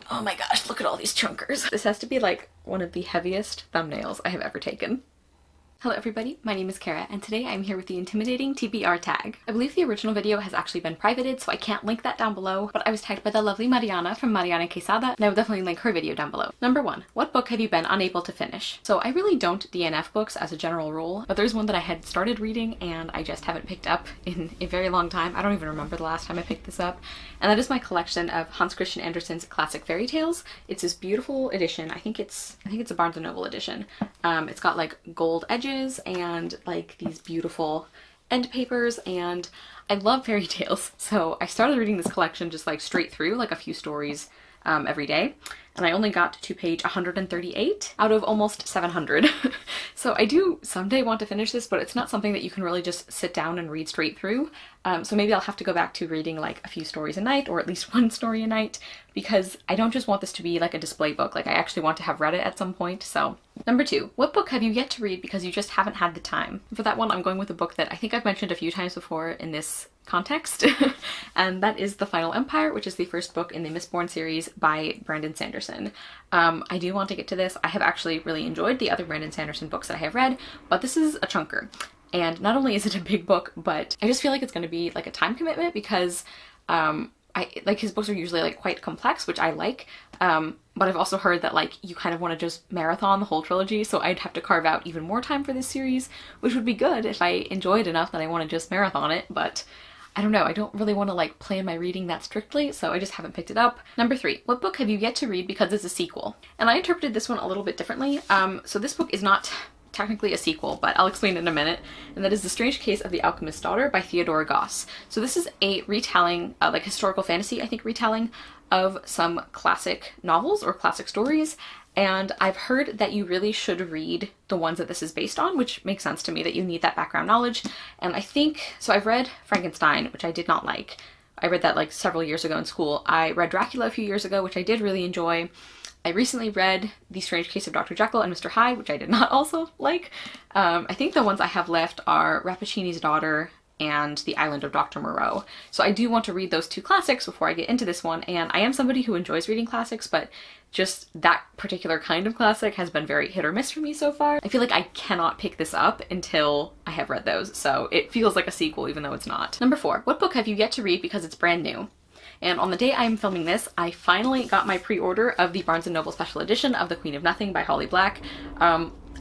Oh my gosh, look at all these chunkers. This has to be like one of the heaviest thumbnails I have ever taken. Hello everybody, my name is Kara, and today I'm here with the intimidating TBR tag. I believe the original video has actually been privated, so I can't link that down below, but I was tagged by the lovely Mariana from Mariana Quesada, and I will definitely link her video down below. Number 1. What book have you been unable to finish? So I really don't DNF books as a general rule, but there's one that I had started reading and I just haven't picked up in a very long time. I don't even remember the last time I picked this up, and that is my collection of Hans Christian Andersen's classic fairy tales. It's this beautiful edition. I think it's a Barnes & Noble edition. It's got like gold edges and like these beautiful end papers, and I love fairy tales, so I started reading this collection just like straight through, like a few stories every day, and I only got to page 138 out of almost 700. So I do someday want to finish this, but it's not something that you can really just sit down and read straight through. So maybe I'll have to go back to reading like a few stories a night, or at least one story a night, because I don't just want this to be like a display book. Like I actually want to have read it at some point. So number 2, what book have you yet to read because you just haven't had the time? For that one, I'm going with a book that I think I've mentioned a few times before in this context, and that is The Final Empire, which is the first book in the Mistborn series by Brandon Sanderson. I do want to get to this. I have actually really enjoyed the other Brandon Sanderson books that I have read, but this is a chunker. And not only is it a big book, but I just feel like it's going to be like a time commitment, because like his books are usually like quite complex, which I like, but I've also heard that like you kind of want to just marathon the whole trilogy, so I'd have to carve out even more time for this series, which would be good if I enjoy it enough that I want to just marathon it, but I don't know, I don't really want to like plan my reading that strictly, so I just haven't picked it up. Number 3, what book have you yet to read because it's a sequel? And I interpreted this one a little bit differently. So this book is not technically a sequel, but I'll explain in a minute, and that is The Strange Case of the Alchemist's Daughter by Theodora Goss. So this is a retelling, like historical fantasy, I think, retelling of some classic novels or classic stories, and I've heard that you really should read the ones that this is based on, which makes sense to me that you need that background knowledge. And I think, so I've read Frankenstein, which I did not like. I read that like several years ago in school. I read Dracula a few years ago, which I did really enjoy. I recently read The Strange Case of Dr. Jekyll and Mr. Hyde, which I did not also like. I think the ones I have left are Rappaccini's Daughter and The Island of Dr. Moreau. So I do want to read those two classics before I get into this one, and I am somebody who enjoys reading classics, but just that particular kind of classic has been very hit or miss for me so far. I feel like I cannot pick this up until I have read those, so it feels like a sequel even though it's not. Number 4, what book have you yet to read because it's brand new? And on the day I'm filming this, I finally got my pre-order of the Barnes & Noble special edition of The Queen of Nothing by Holly Black.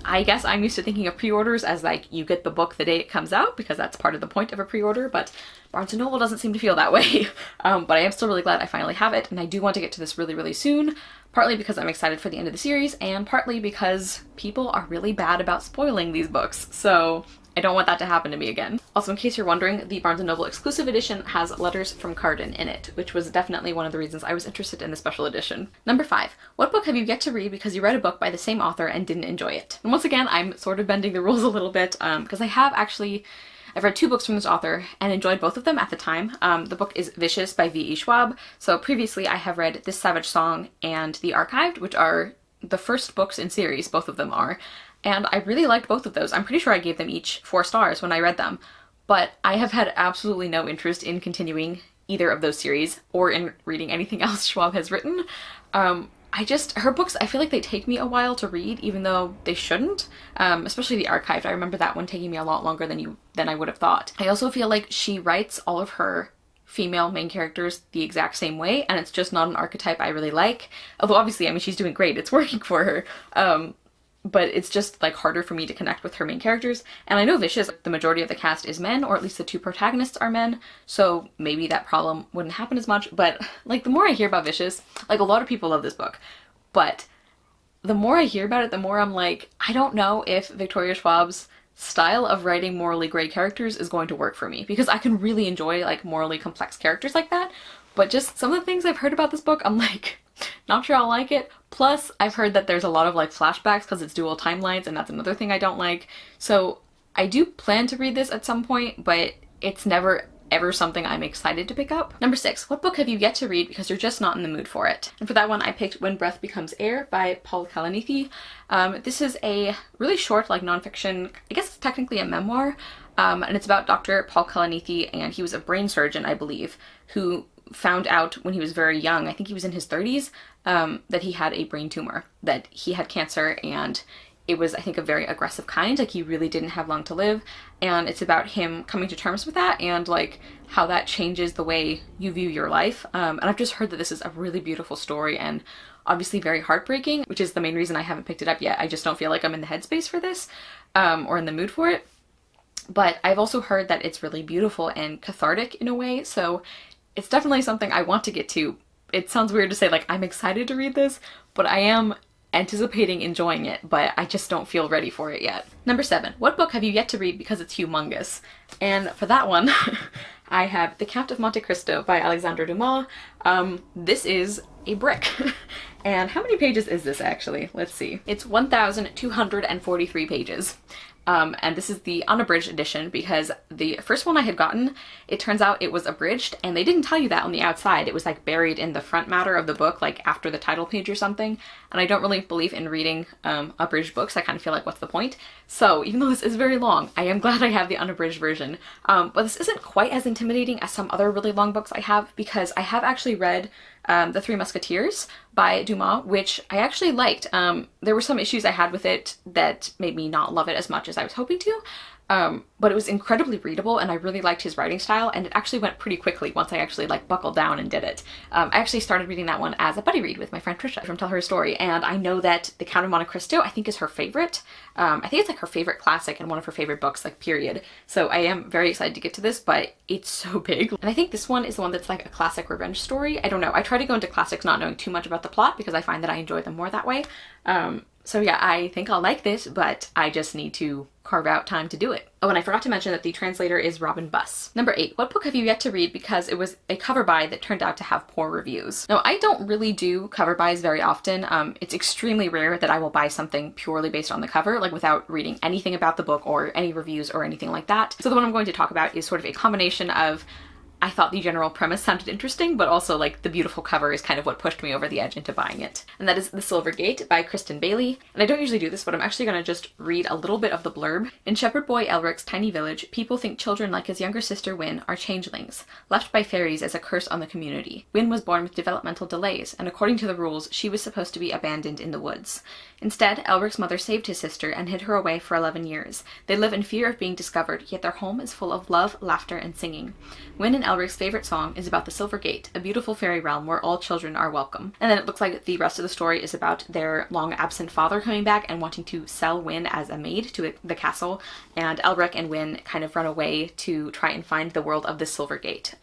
I guess I'm used to thinking of pre-orders as like you get the book the day it comes out, because that's part of the point of a pre-order, but Barnes & Noble doesn't seem to feel that way. But I am still really glad I finally have it, and I do want to get to this really, really soon, partly because I'm excited for the end of the series, and partly because people are really bad about spoiling these books, so I don't want that to happen to me again. Also, in case you're wondering, the Barnes & Noble exclusive edition has letters from Carden in it, which was definitely one of the reasons I was interested in the special edition. Number 5, what book have you yet to read because you read a book by the same author and didn't enjoy it? And once again, I'm sort of bending the rules a little bit, because I've read 2 books from this author and enjoyed both of them at the time. The book is Vicious by V.E. Schwab. So previously I have read This Savage Song and The Archived, which are the first books in series, both of them are. And I really liked both of those. I'm pretty sure I gave them each 4 stars when I read them, but I have had absolutely no interest in continuing either of those series or in reading anything else Schwab has written. Her books, I feel like they take me a while to read, even though they shouldn't, especially The Archived. I remember that one taking me a lot longer than I would have thought. I also feel like she writes all of her female main characters the exact same way, and it's just not an archetype I really like. Although obviously, I mean, she's doing great, it's working for her. But it's just like harder for me to connect with her main characters. And I know Vicious, the majority of the cast is men, or at least the 2 protagonists are men, so maybe that problem wouldn't happen as much. But like the more I hear about Vicious, like a lot of people love this book, but the more I hear about it, the more I'm like, I don't know if Victoria Schwab's style of writing morally gray characters is going to work for me, because I can really enjoy like morally complex characters like that, but just some of the things I've heard about this book, I'm like, not sure I'll like it. Plus, I've heard that there's a lot of like flashbacks because it's dual timelines, and that's another thing I don't like. So I do plan to read this at some point, but it's never ever something I'm excited to pick up. Number 6, what book have you yet to read because you're just not in the mood for it? And for that one, I picked When Breath Becomes Air by Paul Kalanithi. This is a really short, like nonfiction, I guess it's technically a memoir, and it's about Dr. Paul Kalanithi, and he was a brain surgeon, I believe, who found out when he was very young, I think he was in his 30s, that he had a brain tumor, that he had cancer, and it was, I think, a very aggressive kind. Like, he really didn't have long to live, and it's about him coming to terms with that and like how that changes the way you view your life. And I've just heard that this is a really beautiful story and obviously very heartbreaking, which is the main reason I haven't picked it up yet. I just don't feel like I'm in the headspace for this, or in the mood for it. But I've also heard that it's really beautiful and cathartic in a way, so it's definitely something I want to get to. It sounds weird to say like I'm excited to read this, but I am anticipating enjoying it, but I just don't feel ready for it yet. Number 7, what book have you yet to read because it's humongous? And for that one, I have The Count of Monte Cristo by Alexandre Dumas. This is a brick. And how many pages is this actually? Let's see. It's 1,243 pages. And this is the unabridged edition because the first one I had gotten, it turns out it was abridged, and they didn't tell you that on the outside. It was like buried in the front matter of the book, like after the title page or something. And I don't really believe in reading abridged books. I kind of feel like, what's the point? So even though this is very long, I am glad I have the unabridged version. But this isn't quite as intimidating as some other really long books I have, because I have actually read The Three Musketeers by Dumas, which I actually liked. There were some issues I had with it that made me not love it as much as I was hoping to, but it was incredibly readable, and I really liked his writing style, and it actually went pretty quickly once I actually like buckled down and did it. I actually started reading that one as a buddy read with my friend Trisha from Tell Her a Story, and I know that The Count of Monte Cristo, I think, is her favorite. I think it's like her favorite classic and one of her favorite books, like, period. So I am very excited to get to this, but it's so big. And I think this one is the one that's like a classic revenge story. I don't know. I try to go into classics not knowing too much about the plot because I find that I enjoy them more that way. So yeah, I think I'll like this, but I just need to carve out time to do it. Oh, and I forgot to mention that the translator is Robin Buss. Number 8, what book have you yet to read because it was a cover buy that turned out to have poor reviews? Now, I don't really do cover buys very often. It's extremely rare that I will buy something purely based on the cover, like without reading anything about the book or any reviews or anything like that. So the one I'm going to talk about is sort of a combination of I thought the general premise sounded interesting, but also like the beautiful cover is kind of what pushed me over the edge into buying it. And that is The Silver Gate by Kristen Bailey. And I don't usually do this, but I'm actually going to just read a little bit of the blurb. In Shepherd Boy Elric's tiny village, people think children like his younger sister Wyn are changelings, left by fairies as a curse on the community. Wyn was born with developmental delays, and according to the rules, she was supposed to be abandoned in the woods. Instead, Elric's mother saved his sister and hid her away for 11 years. They live in fear of being discovered, yet their home is full of love, laughter, and singing. Wyn and Elric's favorite song is about the Silver Gate, a beautiful fairy realm where all children are welcome. And then it looks like the rest of the story is about their long-absent father coming back and wanting to sell Wyn as a maid to the castle, and Elric and Wyn kind of run away to try and find the world of the Silver Gate.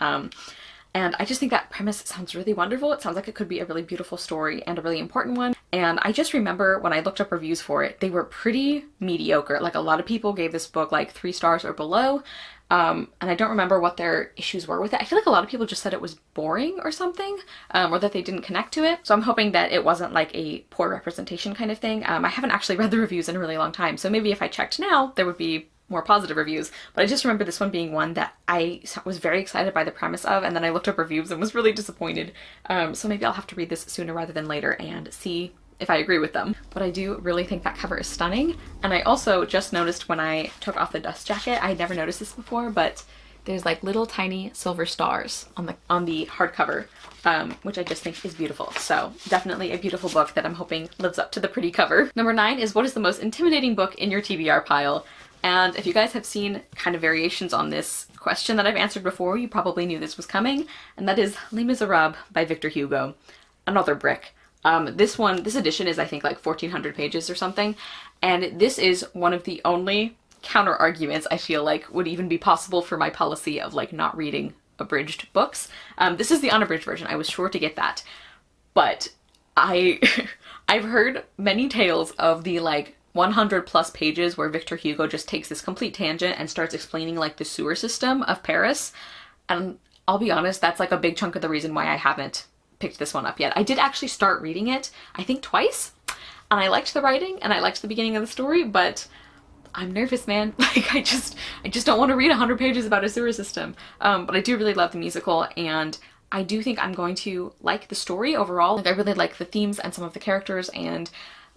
And I just think that premise sounds really wonderful. It sounds like it could be a really beautiful story and a really important one. And I just remember when I looked up reviews for it, they were pretty mediocre. Like, a lot of people gave this book like 3 stars or below. And I don't remember what their issues were with it. I feel like a lot of people just said it was boring or something, or that they didn't connect to it. So I'm hoping that it wasn't like a poor representation kind of thing. I haven't actually read the reviews in a really long time, so maybe if I checked now, there would be more positive reviews. But I just remember this one being one that I was very excited by the premise of, and then I looked up reviews and was really disappointed. So maybe I'll have to read this sooner rather than later and see if I agree with them. But I do really think that cover is stunning. And I also just noticed when I took off the dust jacket, I had never noticed this before, but there's like little tiny silver stars on the hardcover, which I just think is beautiful. So definitely a beautiful book that I'm hoping lives up to the pretty cover. Number 9 is, what is the most intimidating book in your TBR pile? And if you guys have seen kind of variations on this question that I've answered before, you probably knew this was coming, and that is Les Miserables by Victor Hugo. Another brick. This edition is, I think, like 1,400 pages or something, and this is one of the only counter arguments I feel like would even be possible for my policy of like not reading abridged books. This is the unabridged version. I was sure to get that, but I've heard many tales of the like 100 plus pages where Victor Hugo just takes this complete tangent and starts explaining like the sewer system of Paris, and I'll be honest, that's like a big chunk of the reason why I haven't picked this one up yet. I did actually start reading it, I think twice, and I liked the writing and I liked the beginning of the story, but I'm nervous, man. Like, I just don't want to read 100 pages about a sewer system. But I do really love the musical, and I do think I'm going to like the story overall. Like, I really like the themes and some of the characters, and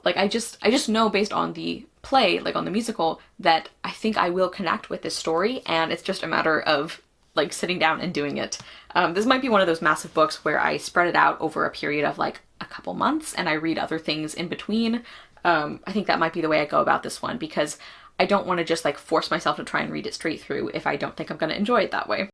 like, I just know based on the play, like on the musical, that I think I will connect with this story, and it's just a matter of like sitting down and doing it. This might be one of those massive books where I spread it out over a period of like a couple months and I read other things in between. I think that might be the way I go about this one, because I don't want to just like force myself to try and read it straight through if I don't think I'm going to enjoy it that way.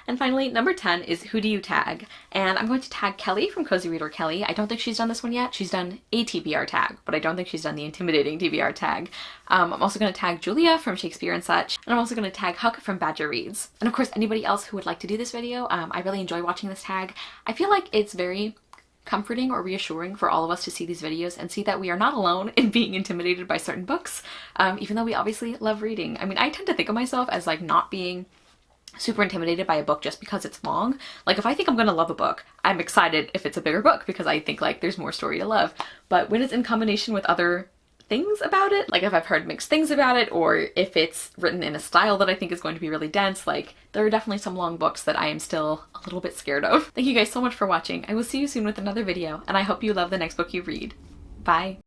And finally, number 10 is Who Do You Tag? And I'm going to tag Kelly from Cozy Reader Kelly. I don't think she's done this one yet. She's done a TBR tag, but I don't think she's done the intimidating TBR tag. I'm also going to tag Julia from Shakespeare and Such, and I'm also going to tag Huck from Badger Reads. And of course, anybody else who would like to do this video, I really enjoy watching this tag. I feel like it's very comforting or reassuring for all of us to see these videos and see that we are not alone in being intimidated by certain books, even though we obviously love reading. I mean, I tend to think of myself as like not being super intimidated by a book just because it's long. Like if I think I'm gonna love a book, I'm excited if it's a bigger book because I think like there's more story to love. But when it's in combination with other things about it, like if I've heard mixed things about it, or if it's written in a style that I think is going to be really dense, like there are definitely some long books that I am still a little bit scared of. Thank you guys so much for watching. I will see you soon with another video, and I hope you love the next book you read. Bye!